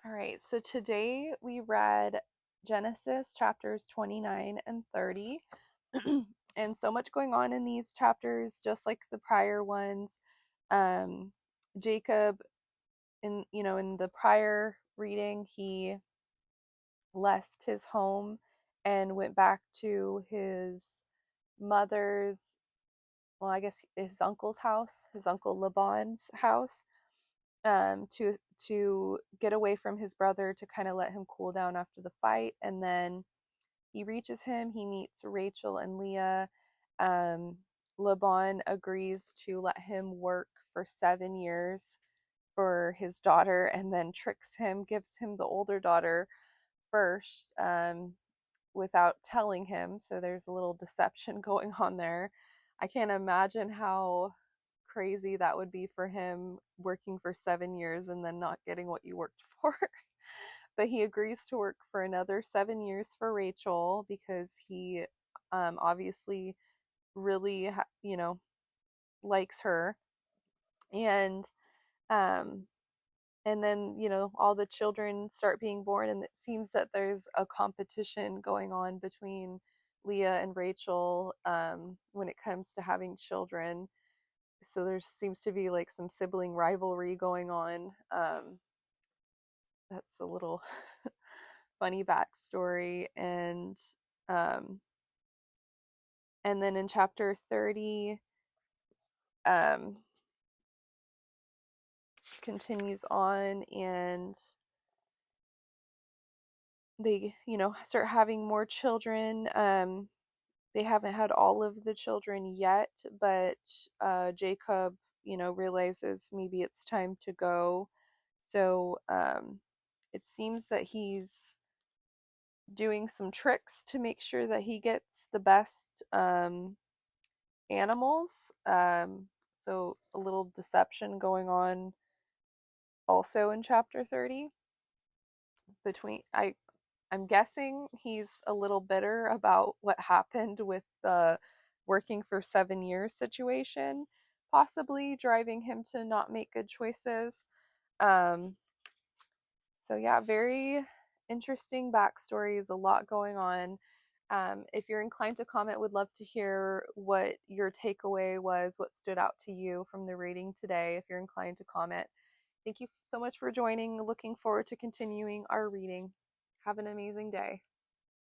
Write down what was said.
All right, so today we read Genesis chapters 29 and 30. And so much going on in these chapters, just like the prior ones. Um, Jacob, in the prior reading, he left his home and went back to his mother's, well, I guess his uncle's house, his uncle Laban's house, to get away from his brother to kind of let him cool down after the fight. And then he reaches him. He meets Rachel and Leah. Um, Laban agrees to let him work for 7 years for his daughter, and then tricks him, gives him the older daughter first, without telling him. So there's a little deception going on there. I can't imagine how crazy that would be for him, working for 7 years and then not getting what you worked for. But he agrees to work for another 7 years for Rachel because he obviously really, likes her. And um, and then all the children start being born, and it seems that there's a competition going on between Leah and Rachel, when it comes to having children. So there seems to be like some sibling rivalry going on. That's a little funny backstory. Um, and then in chapter 30, um, continues on, and they start having more children. They haven't had all of the children yet, but Jacob realizes maybe it's time to go. So it seems that he's doing some tricks to make sure that he gets the best animals. So a little deception going on also in chapter 30. I'm guessing he's a little bitter about what happened with the working for 7 years situation, possibly driving him to not make good choices. Um, so yeah, very interesting backstories, a lot going on. If you're inclined to comment, would love to hear what your takeaway was, what stood out to you from the reading today. If you're inclined to comment, thank you so much for joining. Looking forward to continuing our reading. Have an amazing day.